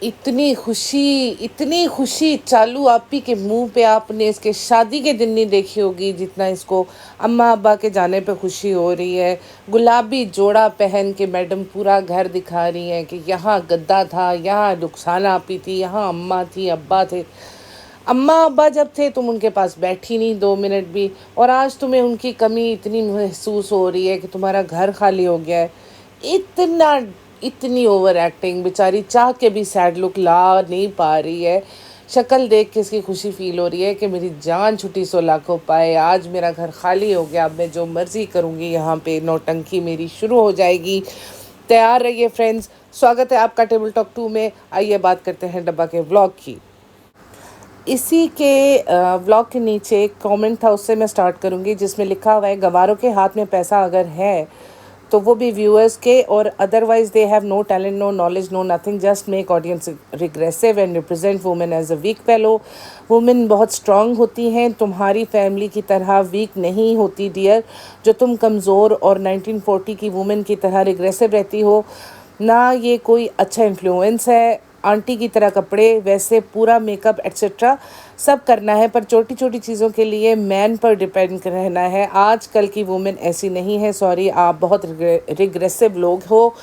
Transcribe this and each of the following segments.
इतनी खुशी चालू आपी के मुंह पे आपने इसके शादी के दिन नहीं देखी होगी जितना इसको अम्मा अब्बा के जाने पे खुशी हो रही है। गुलाबी जोड़ा पहन के मैडम पूरा घर दिखा रही हैं कि यहाँ गद्दा था, यहाँ रुखसाना आपी थी, यहाँ अम्मा थी, अब्बा थे। अम्मा अब्बा जब थे तुम उनके पास बैठी नहीं 2 मिनट भी, और आज तुम्हें उनकी कमी इतनी महसूस हो रही है कि तुम्हारा घर खाली हो गया है। इतना इतनी ओवर एक्टिंग, बेचारी चाह के भी सैड लुक ला नहीं पा रही है। शक्ल देख के इसकी खुशी फील हो रही है कि मेरी जान छुट्टी 16 पाए, आज मेरा घर खाली हो गया, अब मैं जो मर्ज़ी करूँगी यहाँ पे नौटंकी मेरी शुरू हो जाएगी। तैयार रहिए फ्रेंड्स, स्वागत है आपका टेबल टॉक 2 में। आइए बात करते हैं डब्बा के व्लॉग की। इसी के व्लॉग के नीचे एक कमेंट था, उससे मैं स्टार्ट करूँगी, जिसमें लिखा हुआ है गवारों के हाथ में पैसा अगर है तो वो भी व्यूअर्स के, और otherwise they have no talent, no knowledge, no nothing, just make audience regressive and represent women as a weak fellow. Women बहुत स्ट्रांग होती हैं, तुम्हारी फैमिली की तरह वीक नहीं होती डियर, जो तुम कमज़ोर और 1940 की वुमेन की तरह रिग्रेसिव रहती हो ना। ये कोई अच्छा इन्फ्लुएंस है। आंटी की तरह कपड़े, वैसे पूरा मेकअप एट्सेट्रा सब करना है, पर छोटी छोटी चीज़ों के लिए मैन पर डिपेंड रहना है। आजकल की वुमेन ऐसी नहीं है। सॉरी, आप बहुत रिग्रेसिव लोग हो।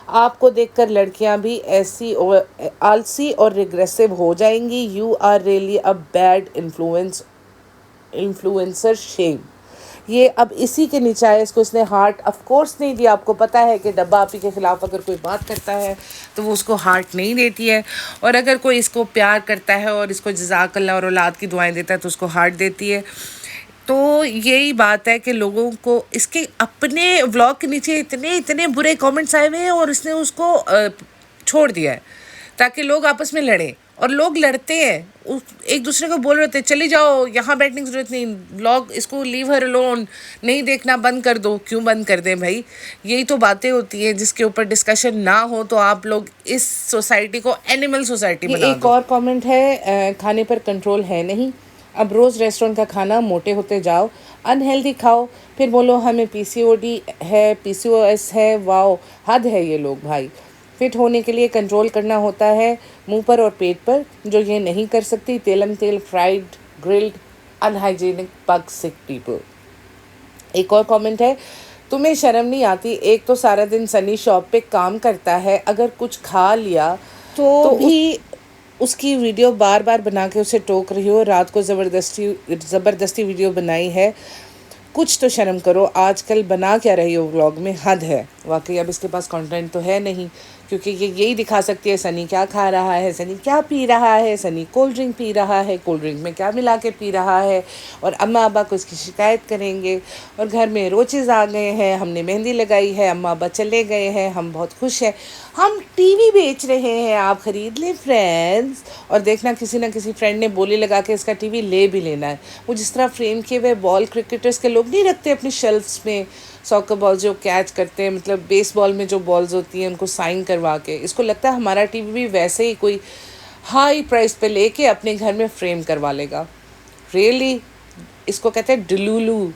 आपको देखकर लड़कियां भी ऐसी और आलसी और रिग्रेसिव हो जाएंगी। You are really a bad influencer, shame. ये अब इसी के नीचे आया, इसको इसने हार्ट ऑफ कोर्स नहीं दिया। आपको पता है कि डब्बा आपी के ख़िलाफ़ अगर कोई बात करता है तो वो उसको हार्ट नहीं देती है, और अगर कोई इसको प्यार करता है और इसको जज़ाकल्लाह और औलाद की दुआएं देता है तो उसको हार्ट देती है। तो यही बात है कि लोगों को इसके अपने व्लॉग के नीचे इतने इतने बुरे कमेंट्स आए हुए हैं, और इसने उसको छोड़ दिया है ताकि लोग आपस में लड़ें, और लोग लड़ते हैं, एक दूसरे को बोल रहे थे चली जाओ, यहाँ बैठने की ज़रूरत नहीं, व्लॉग इसको लीव हर अलोन, नहीं देखना, बंद कर दो। क्यों बंद कर दें भाई? यही तो बातें होती हैं जिसके ऊपर डिस्कशन ना हो तो आप लोग इस सोसाइटी को एनिमल सोसाइटी बना दो। एक और कमेंट है, खाने पर कंट्रोल है नहीं, अब रोज़ रेस्टोरेंट का खाना, मोटे होते जाओ, अनहेल्दी खाओ, फिर बोलो हमें पीसीओडी है, पीसीओएस है। वाओ, हद है ये लोग भाई। फिट होने के लिए कंट्रोल करना होता है मुंह पर और पेट पर, जो ये नहीं कर सकती। तेलम तेल, फ्राइड, ग्रिल्ड, अनहाइजीनिक, पग सिक पीपल। एक और कमेंट है, तुम्हें शर्म नहीं आती? एक तो सारा दिन सनी शॉप पे काम करता है, अगर कुछ खा लिया तो भी उसकी वीडियो बार बार बना के उसे टोक रही हो। रात को ज़बरदस्ती वीडियो बनाई है, कुछ तो शर्म करो। आजकल बना क्या रही हो व्लॉग में, हद है वाकई। अब इसके पास कंटेंट तो है नहीं, क्योंकि ये यही दिखा सकती है सनी क्या खा रहा है, सनी क्या पी रहा है, सनी कोल्ड ड्रिंक पी रहा है, कोल्ड ड्रिंक में क्या मिला के पी रहा है, और अम्मा अब्बा को इसकी शिकायत करेंगे। और घर में रोचेज आ गए हैं, हमने मेहंदी लगाई है, अम्मा अब्बा चले गए हैं, हम बहुत खुश हैं, हम टीवी बेच रहे हैं, आप ख़रीद लें फ्रेंड्स। और देखना किसी ना किसी फ्रेंड ने बोली लगा के इसका टीवी ले भी लेना है। वो जिस तरह फ्रेम किए हुए बॉल क्रिकेटर्स के लोग नहीं रखते अपनी शेल्फ्स में, सॉकर बॉल जो कैच करते हैं, मतलब बेसबॉल में जो बॉल्स होती हैं उनको साइन करवा के, इसको लगता है हमारा टीवी भी वैसे ही कोई हाई प्राइस पे लेके अपने घर में फ्रेम करवा लेगा। रियली, इसको कहते हैं डिलुलू।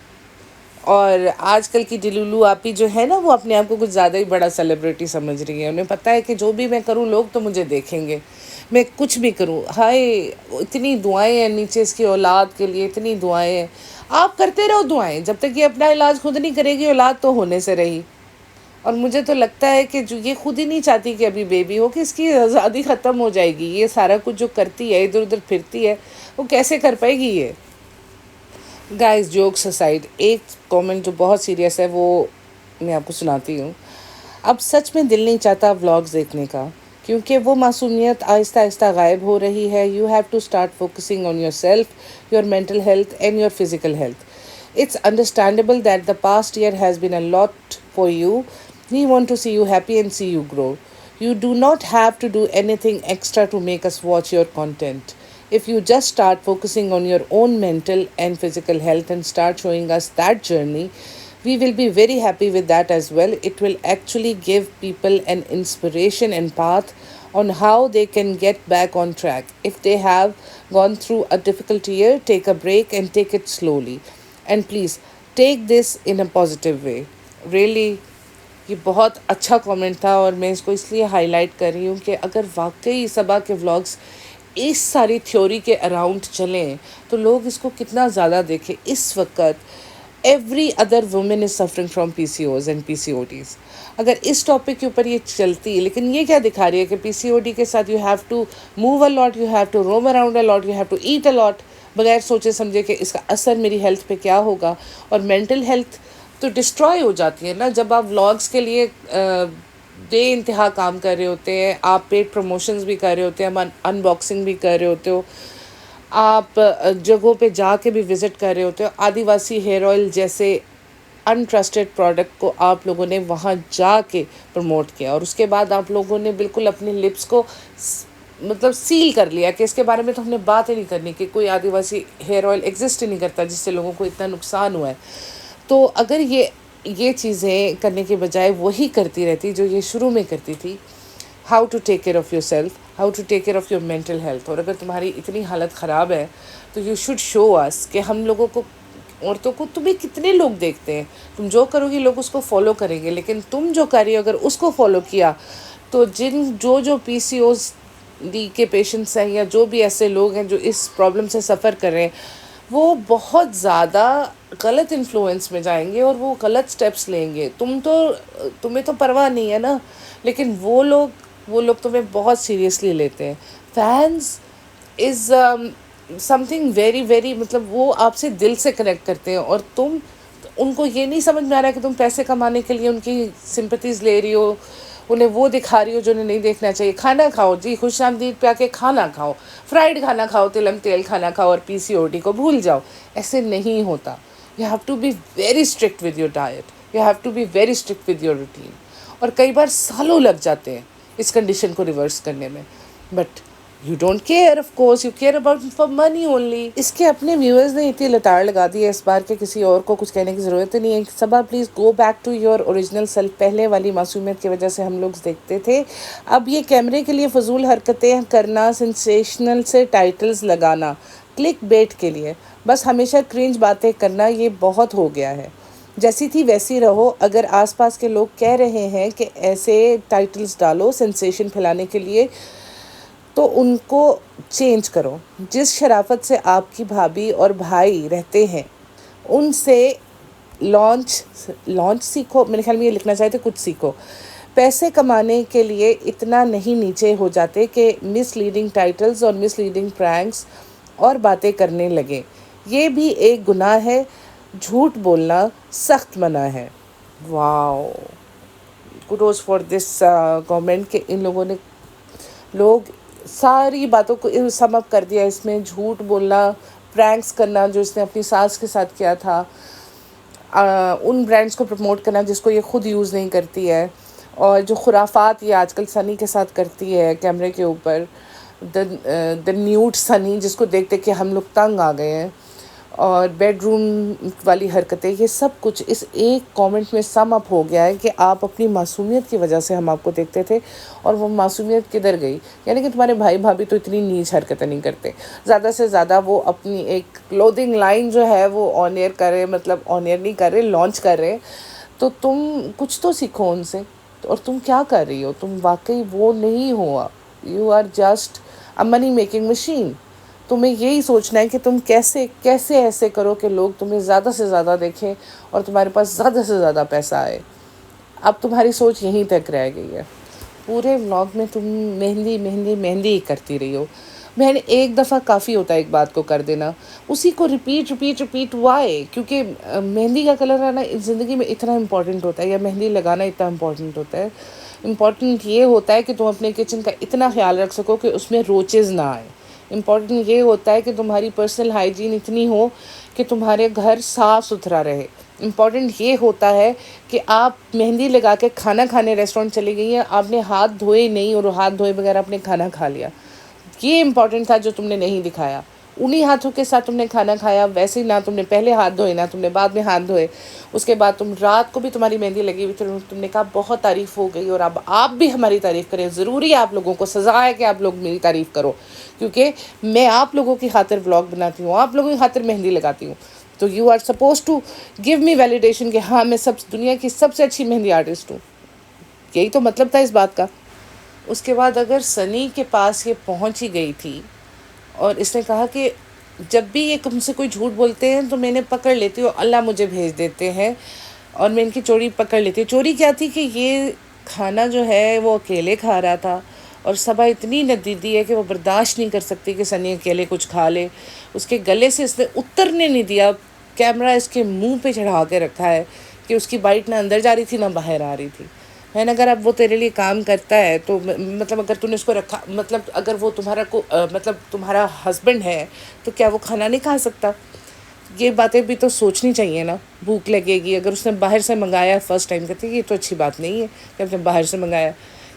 और आजकल की डिलुलू आपी जो है ना, वो अपने आप को कुछ ज़्यादा ही बड़ा सेलिब्रिटी समझ रही है। उन्हें पता है कि जो भी मैं करूँ लोग तो मुझे देखेंगे, मैं कुछ भी करूँ। हाय, इतनी दुआएं हैं नीचे इसकी औलाद के लिए, इतनी दुआएं हैं। आप करते रहो दुआएं, जब तक ये अपना इलाज खुद नहीं करेगी औलाद तो होने से रही। और मुझे तो लगता है कि जो ये खुद ही नहीं चाहती कि अभी बेबी हो, कि इसकी आज़ादी ख़त्म हो जाएगी। ये सारा कुछ जो करती है, इधर उधर फिरती है, वो कैसे कर पाएगी ये? गाइस, जोक्स असाइड, एक कमेंट जो बहुत सीरियस है वो मैं आपको सुनाती हूँ। अब सच में दिल नहीं चाहता व्लॉग्स देखने का, क्योंकि वो मासूमियत आहिस्ता आहिस्ता गायब हो रही है। You have to start focusing on your self, your mental health and your physical health. It's understandable that the past year has been a lot for you. We want to see you happy and see you grow. You do not have to do anything extra to make us watch your content. If you just start focusing on your own mental and physical health and start showing us that journey, we will be very happy with that as well. It will actually give people an inspiration and path on how they can get back on track. If they have gone through a difficult year, take a break and take it slowly. And please take this in a positive way. Really, ये बहुत अच्छा comment था और मैं इसको इसलिए highlight कर रही हूँ कि अगर वाकई सबा के व्लॉग्स इस सारी थ्योरी के अराउंड चलें तो लोग इसको कितना ज़्यादा देखें। इस वक्त every other women is suffering from PCOS and PCODs। अगर इस टॉपिक के ऊपर ये चलती, लेकिन ये क्या दिखा रही है कि PCOD के साथ you have to move a lot, you have to roam around a lot, you have to eat a lot, बगैर सोचे समझे कि इसका असर मेरी हेल्थ पे क्या होगा। और मेंटल हेल्थ तो डिस्ट्रॉय हो जाती है ना जब आप व्लॉग्स के लिए बे इंतहा काम कर रहे होते हैं, आप पेड प्रमोशंस भी कर रहे होते हैं, अनबॉक्सिंग भी कर रहे होते हो, आप जगहों पे जाके भी विज़िट कर रहे होते हो। आदिवासी हेयर ऑयल जैसे अनट्रस्टेड प्रोडक्ट को आप लोगों ने वहाँ जाके प्रमोट किया और उसके बाद आप लोगों ने बिल्कुल अपने लिप्स को मतलब सील कर लिया कि इसके बारे में तो हमने बात ही नहीं करनी, कि कोई आदिवासी हेयर ऑयल एग्जिस्ट ही नहीं करता जिससे लोगों को इतना नुकसान हुआ है। तो अगर ये चीज़ें करने के बजाय वही करती रहती जो ये शुरू में करती थी, how to take care of your self, how to take care of your mental health, और अगर तुम्हारी इतनी हालत ख़राब है तो यू शुड शो अस कि हम लोगों को, औरतों को, तुम्हें कितने लोग देखते हैं, तुम जो करोगी लोग उसको फॉलो करेंगे, लेकिन तुम जो कर रही हो अगर उसको फॉलो किया तो जो PCOD के पेशेंट्स हैं या जो भी ऐसे लोग हैं जो इस प्रॉब्लम से सफ़र कर रहे हैं, वो बहुत ज़्यादा गलत इन्फ्लुएंस में जाएंगे और वो गलत स्टेप्स लेंगे। तुम्हें तो परवाह नहीं है ना, लेकिन वो लोग तुम्हें बहुत सीरियसली लेते हैं। Fans is something very very, मतलब वो आपसे दिल से कनेक्ट करते हैं और तुम, उनको ये नहीं समझ में आ रहा है कि तुम पैसे कमाने के लिए उनकी सिंपैथीज़ ले रही हो, उन्हें वो दिखा रही हो जो उन्हें नहीं देखना चाहिए। खाना खाओ जी, खुशामदीद पे आके खाना खाओ, फ्राइड खाना खाओ, तिलम तेल खाना खाओ और PCOD को भूल जाओ। ऐसे नहीं होता। You have to be very strict with your diet, you have to be very strict with your routine. और कई बार सालों लग जाते हैं इस कंडीशन को रिवर्स करने में, but you don't care, of course you care about for money only. इसके अपने व्यूअर्स ने इतनी लताड़ लगा दी है इस बार के, किसी और को कुछ कहने की ज़रूरत ही नहीं है। Saba please go back to your original self. पहले वाली मासूमियत की वजह से हम लोग देखते थे, अब ये कैमरे के लिए फजूल हरकतें करना, सेंसेशनल से टाइटल्स लगाना, क्लिक बेट के लिए बस हमेशा क्रिंज बातें करना, ये बहुत हो गया है। जैसी थी वैसी रहो। अगर आसपास के लोग कह रहे हैं कि ऐसे टाइटल्स डालो सेंसेशन फैलाने के लिए, तो उनको चेंज करो। जिस शराफत से आपकी भाभी और भाई रहते हैं उनसे लॉन्च सीखो। मेरे ख्याल में ये लिखना चाहते कुछ सीखो। पैसे कमाने के लिए इतना नहीं नीचे हो जाते कि मिसलीडिंग टाइटल्स और मिसलीडिंग प्रैंक्स और बातें करने लगे। ये भी एक गुनाह है। झूठ बोलना सख्त मना है। Wow, kudos for this comment के इन लोगों ने, लोग सारी बातों को सम अप कर दिया इसमें। झूठ बोलना, प्रैंक्स करना जो इसने अपनी सास के साथ किया था, उन ब्रांड्स को प्रमोट करना जिसको ये खुद यूज़ नहीं करती है, और जो खुराफात ये आजकल सनी के साथ करती है कैमरे के ऊपर, द न्यूड सनी जिसको देख देख के हम लोग तंग आ गए हैं, और बेडरूम वाली हरकतें, ये सब कुछ इस एक कमेंट में सम अप हो गया है कि आप अपनी मासूमियत की वजह से हम आपको देखते थे और वो मासूमियत किधर गई। यानी कि तुम्हारे भाई भाभी तो इतनी नीच हरकतें नहीं करते, ज़्यादा से ज़्यादा वो अपनी एक क्लोथिंग लाइन जो है वो ऑन एयर कर रहे, मतलब ऑन एयर नहीं कर रहे, लॉन्च कर रहे। तो तुम कुछ तो सीखो उनसे। और तुम क्या कर रही हो? तुम वाकई वो नहीं हो, you are just a money making machine. तुम्हें यही सोचना है कि तुम कैसे कैसे ऐसे करो कि लोग तुम्हें ज़्यादा से ज़्यादा देखें और तुम्हारे पास ज़्यादा से ज़्यादा पैसा आए। अब तुम्हारी सोच यहीं तक रह गई है। पूरे व्लॉग में तुम मेहंदी मेहंदी मेहंदी ही करती रही हो। बहन, एक दफ़ा काफ़ी होता है एक बात को कर देना, उसी को रिपीट रिपीट रिपीट वाई? क्योंकि मेहंदी का कलर आना ज़िंदगी में इतना इम्पॉर्टेंट होता है, या मेहंदी लगाना इतना इम्पॉर्टेंट होता है। इम्पॉर्टेंट ये होता है कि तुम अपने किचन का इतना ख्याल रख सको कि उसमें रोचेज़ ना आए। इम्पॉर्टेंट ये होता है कि तुम्हारी पर्सनल हाइजीन इतनी हो कि तुम्हारे घर साफ़ सुथरा रहे। इम्पॉर्टेंट ये होता है कि आप मेहंदी लगा के खाना खाने रेस्टोरेंट चली गई हैं, आपने हाथ धोए नहीं और हाथ धोए बगैर आपने खाना खा लिया। ये इम्पॉर्टेंट था जो तुमने नहीं दिखाया। उन्हीं हाथों के साथ तुमने खाना खाया, वैसे ही ना तुमने पहले हाथ धोए ना तुमने बाद में हाथ धोए। उसके बाद तुम रात को भी तुम्हारी मेहंदी लगी हुई, तो तुमने कहा बहुत तारीफ़ हो गई, और अब आप भी हमारी तारीफ़ करें। ज़रूरी है, आप लोगों को सज़ा है कि आप लोग मेरी तारीफ़ करो, क्योंकि मैं आप लोगों की खातिर व्लॉग बनाती हूँ, आप लोगों की खातिर मेहंदी लगाती हूँ। तो you are suppose to give me validation कि हाँ, मैं सब दुनिया की सबसे अच्छी मेहंदी आर्टिस्ट हूँ। यही तो मतलब था इस बात का। उसके बाद अगर सनी के पास ये पहुंच ही गई थी और इसने कहा कि जब भी ये तुमसे कोई झूठ बोलते हैं तो मैंने पकड़ लेती हूँ, अल्लाह मुझे भेज देते हैं और मैं इनकी चोरी पकड़ लेती हूँ। चोरी क्या थी कि ये खाना जो है वो अकेले खा रहा था और सबा इतनी नदीदी है कि वो बर्दाश्त नहीं कर सकती कि सनी अकेले कुछ खा ले। उसके गले से इसने उतरने नहीं दिया, कैमरा इसके मुंह पे चढ़ा के रखा है कि उसकी बाइट ना अंदर जा रही थी ना बाहर आ रही थी। है ना, अगर अब वो तेरे लिए काम करता है तो मतलब अगर तूने उसको रखा, मतलब अगर वो तुम्हारा मतलब तुम्हारा हस्बैंड है तो क्या वो खाना नहीं खा सकता? ये बातें भी तो सोचनी चाहिए ना। भूख लगेगी, अगर उसने बाहर से मंगाया फर्स्ट टाइम, कहते ये तो अच्छी बात नहीं है कि आपने बाहर से मंगाया,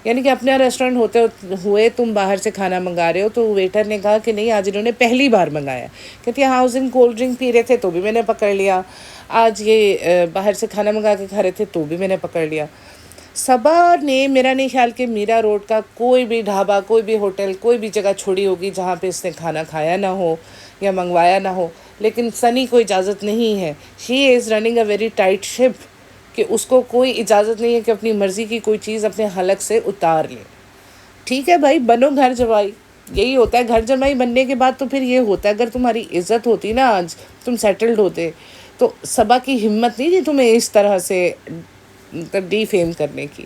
यानी कि अपने रेस्टोरेंट होते हुए तुम बाहर से खाना मंगा रहे हो। तो वेटर ने कहा कि नहीं, आज इन्होंने पहली बार मंगाया। कहती है हाँ, उस दिन कोल्ड ड्रिंक पी रहे थे तो भी मैंने पकड़ लिया, आज ये बाहर से खाना मंगा के खा रहे थे तो भी मैंने पकड़ लिया। सबा ने, मेरा नहीं ख्याल कि मीरा रोड का कोई भी ढाबा, कोई भी होटल, कोई भी जगह छोड़ी होगी जहाँ पे इसने खाना खाया ना हो या मंगवाया ना हो, लेकिन सनी को इजाज़त नहीं है। She is running a very tight ship कि उसको कोई इजाज़त नहीं है कि अपनी मर्ज़ी की कोई चीज़ अपने हलक से उतार ले। ठीक है भाई, बनो घर जमाई, यही होता है। घर जमाई बनने के बाद तो फिर ये होता है, अगर तुम्हारी इज्जत होती ना, आज तुम सेटल्ड होते, तो सबा की हिम्मत नहीं थी तुम्हें इस तरह से मतलब डीफेम करने की।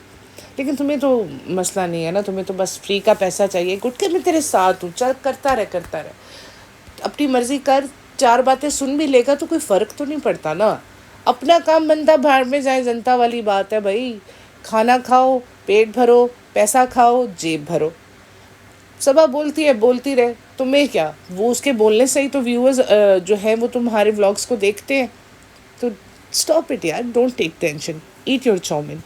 लेकिन तुम्हें तो मसला नहीं है ना, तुम्हें तो बस फ्री का पैसा चाहिए। गुटके मैं तेरे साथ हूँ, चल करता रह, अपनी मर्जी कर। चार बातें सुन भी लेगा तो कोई फ़र्क तो नहीं पड़ता ना। अपना काम बनता भाड़ में जाए, जनता वाली बात है भाई। खाना खाओ, पेट भरो, पैसा खाओ, जेब भरो। सबा बोलती है, बोलती रहे, तुम्हें क्या? वो उसके बोलने से ही तो व्यूअर्स जो है वो तुम्हारे व्लॉग्स को देखते हैं। तो स्टॉप इट यार, don't take tension, eat your chow mein.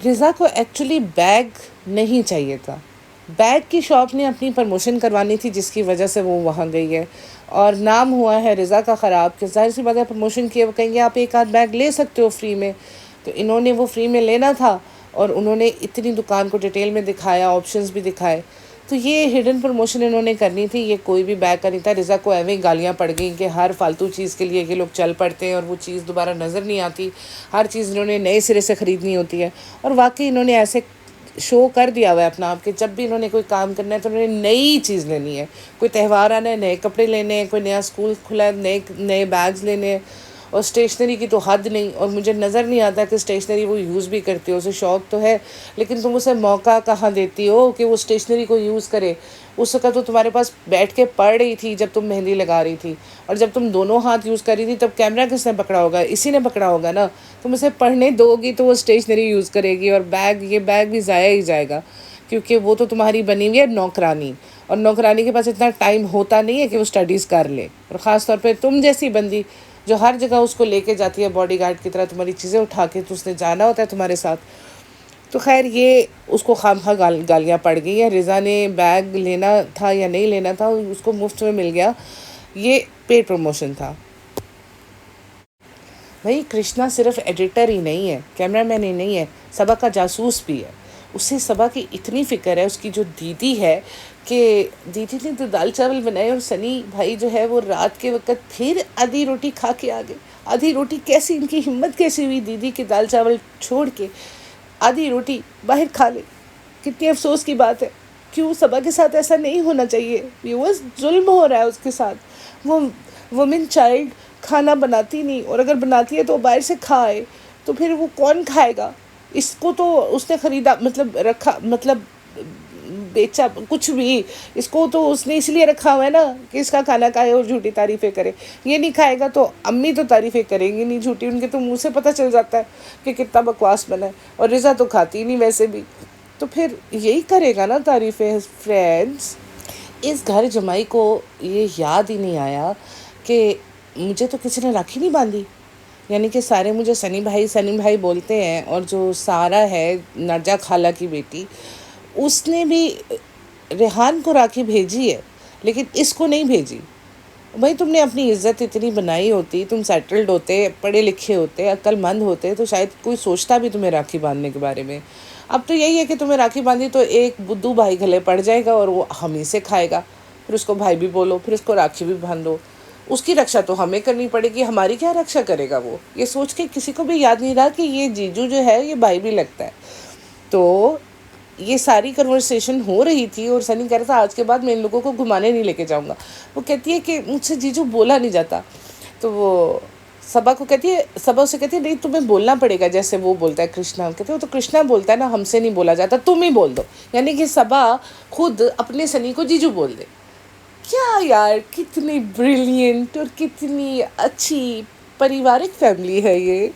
Riza को एक्चुअली बैग नहीं चाहिए था। बैग की शॉप ने अपनी प्रमोशन करवानी थी जिसकी वजह से वो वहाँ गई है, और नाम हुआ है रिज़ा का ख़राब कि ज़ाहिर सी बात है प्रमोशन किए, वो कहेंगे आप एक आध बैग ले सकते हो फ्री में। तो इन्होंने वो फ्री में लेना था और उन्होंने इतनी दुकान को डिटेल में दिखाया, ऑप्शंस भी दिखाए। तो ये हिडन प्रमोशन इन्होंने करनी थी, ये कोई भी बैग का नहीं था। रिज़ा को एवं गालियाँ पड़ गई कि हर फालतू चीज़ के लिए ये लोग चल पड़ते हैं और वो चीज़ दोबारा नज़र नहीं आती। हर चीज़ इन्होंने नए सिरे से ख़रीदनी होती है। और वाकई इन्होंने ऐसे शो कर दिया हुआ है अपना आप कि जब भी इन्होंने कोई काम करना है तो उन्होंने नई चीज़ लेनी है। कोई त्यौहार आना है, नए कपड़े लेने हैं, कोई नया स्कूल खुला है, नए नए बैग्स लेने हैं। और स्टेशनरी की तो हद नहीं, और मुझे नज़र नहीं आता कि स्टेशनरी वो यूज़ भी करती हो। उसे शौक़ तो है, लेकिन तुम उसे मौका कहाँ देती हो कि वो स्टेशनरी को यूज़ करे। उस वक़्त तो तुम्हारे पास बैठ के पढ़ रही थी जब तुम मेहंदी लगा रही थी, और जब तुम दोनों हाथ यूज़ कर रही थी तब कैमरा किसने पकड़ा होगा? इसी ने पकड़ा होगा ना। तुम उसे पढ़ने दोगी तो वो स्टेशनरी यूज़ करेगी, और ये बैग भी ज़ाया ही जाएगा, क्योंकि वो तो तुम्हारी बनी हुई है नौकरानी, और नौकरानी के पास इतना टाइम होता नहीं है कि वो स्टडीज़ कर ले। और ख़ास तौर पे तुम जैसी बंदी जो हर जगह उसको लेके जाती है बॉडीगार्ड की तरह, तुम्हारी चीज़ें उठा के, तो उसने जाना होता है तुम्हारे साथ। तो खैर ये उसको खामखा गालियाँ पड़ गई हैं। रिज़ा ने बैग लेना था या नहीं लेना था, उसको मुफ्त में मिल गया, ये पेड प्रमोशन था। भाई कृष्णा सिर्फ एडिटर ही नहीं है, कैमरामैन ही नहीं है, सबा का जासूस भी है। उससे सबा की इतनी फ़िक्र है। उसकी जो दीदी है कि दीदी ने तो दाल चावल बनाए और सनी भाई जो है वो रात के वक्त फिर आधी रोटी खा के आ गए। आधी रोटी कैसी, इनकी हिम्मत कैसी हुई दीदी के दाल चावल छोड़ के आधी रोटी बाहर खा ले? कितनी अफसोस की बात है। क्यों सबा के साथ ऐसा नहीं होना चाहिए? व्यूअर्स, जुल्म हो रहा है उसके साथ। वो वुमेन चाइल्ड खाना बनाती नहीं, और अगर बनाती है तो बाहर से खाए, तो फिर वो कौन खाएगा? इसको तो उसने ख़रीदा, मतलब रखा, मतलब बेचा, कुछ भी, इसको तो उसने इसलिए रखा हुआ है ना कि इसका खाना खाए और झूठी तारीफ़ें करे। ये नहीं खाएगा तो अम्मी तो तारीफ़ें करेंगी नहीं झूठी, उनके तो मुँह से पता चल जाता है कि कितना बकवास बना है। और रिज़ा तो खाती ही नहीं वैसे भी, तो फिर यही करेगा ना तारीफ़ें। फ्रेंड्स, इस घर जमाई को ये याद ही नहीं आया कि मुझे तो किसी ने राखी नहीं बांधी। यानी कि सारे मुझे सनी भाई बोलते हैं, और जो सारा है नरजा खाला की बेटी, उसने भी रेहान को राखी भेजी है, लेकिन इसको नहीं भेजी। भाई तुमने अपनी इज़्ज़त इतनी बनाई होती, तुम सेटल्ड होते, पढ़े लिखे होते, अक्लमंद होते, तो शायद कोई सोचता भी तुम्हें राखी बांधने के बारे में। अब तो यही है कि तुम्हें राखी बांधी तो एक बुद्धू भाई गले पड़ जाएगा और वो हम ही से खाएगा। फिर उसको भाई भी बोलो, फिर उसको राखी भी बांधो। उसकी रक्षा तो हमें करनी पड़ेगी, हमारी क्या रक्षा करेगा वो। ये सोच के किसी को भी याद नहीं रहा कि ये जीजू जो है ये भाई भी लगता है। तो ये सारी कन्वर्सेशन हो रही थी और सनी कह रहा था आज के बाद मैं इन लोगों को घुमाने नहीं लेके जाऊँगा। वो कहती है कि मुझसे जीजू बोला नहीं जाता। तो वो सबा को कहती है, सबा उसे कहती है नहीं तुम्हें बोलना पड़ेगा जैसे वो बोलता है कृष्णा। कहते वो तो कृष्णा बोलता है ना, हमसे नहीं बोला जाता, तुम ही बोल दो। यानी कि सबा खुद अपने सनी को जीजू बोल दे। क्या यार, कितनी ब्रिलियंट और कितनी अच्छी पारिवारिक फैमिली है ये।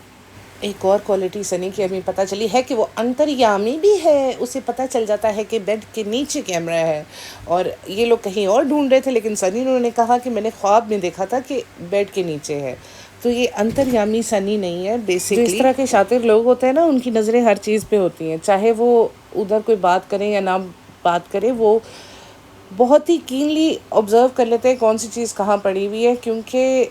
एक और क्वालिटी सनी की हमें पता चली है कि वो अंतर्यामी भी है। उसे पता चल जाता है कि बेड के नीचे कैमरा है और ये लोग कहीं और ढूंढ रहे थे, लेकिन सनी ने कहा कि मैंने ख्वाब में देखा था कि बेड के नीचे है। तो ये अंतर्यामी सनी नहीं है बेसिकली। जो इस तरह के शातिर लोग होते हैं ना, उनकी नज़रें हर चीज़ पे होती हैं, चाहे वो उधर कोई बात करें या ना बात करें, वो बहुत ही कीनली ऑब्ज़र्व कर लेते हैं कौन सी चीज़ कहाँ पड़ी हुई है। क्योंकि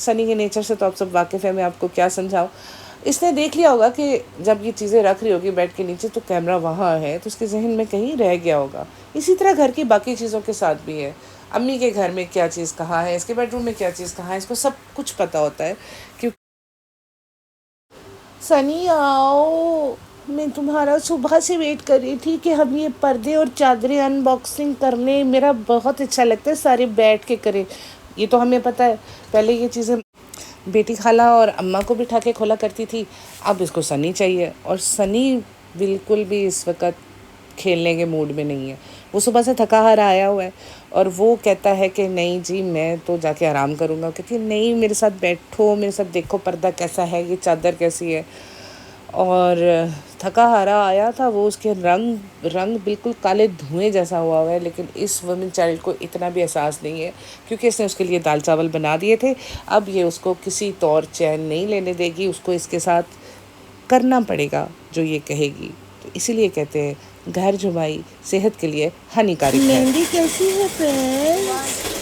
सनी के नेचर से तो आप सब वाकिफ़ है, मैं आपको क्या समझाऊँ। इसने देख लिया होगा कि जब ये चीज़ें रख रही होगी बेड के नीचे तो कैमरा वहाँ है, तो उसके जहन में कहीं रह गया होगा। इसी तरह घर की बाकी चीज़ों के साथ भी है। अम्मी के घर में क्या चीज़ कहाँ है, इसके बेडरूम में क्या चीज़ कहाँ है, इसको सब कुछ पता होता है। क्यों सनी आओ, मैं तुम्हारा सुबह से वेट कर रही थी कि हम ये पर्दे और चादरें अनबॉक्सिंग कर लें। मेरा बहुत अच्छा लगता है सारे बैठ के करें। ये तो हमें पता है, पहले ये चीज़ें बेटी खाला और अम्मा को बिठा के खोला करती थी, अब इसको सनी चाहिए। और सनी बिल्कुल भी इस वक्त खेलने के मूड में नहीं है। वो सुबह से थका हारा आया हुआ है और वो कहता है कि नहीं जी मैं तो जाके आराम करूँगा। कहती है नहीं मेरे साथ बैठो, मेरे साथ देखो पर्दा कैसा है, ये चादर कैसी है। और थका हारा आया था वो, उसके रंग बिल्कुल काले धुएं जैसा हुआ है। लेकिन इस वुमेन चाइल्ड को इतना भी एहसास नहीं है क्योंकि इसने उसके लिए दाल चावल बना दिए थे। अब ये उसको किसी तौर चैन नहीं लेने देगी, उसको इसके साथ करना पड़ेगा जो ये कहेगी। तो इसीलिए कहते हैं घर जुबाई सेहत के लिए हानिकारक है। मेहंदी कैसी है फ्रेंड्स?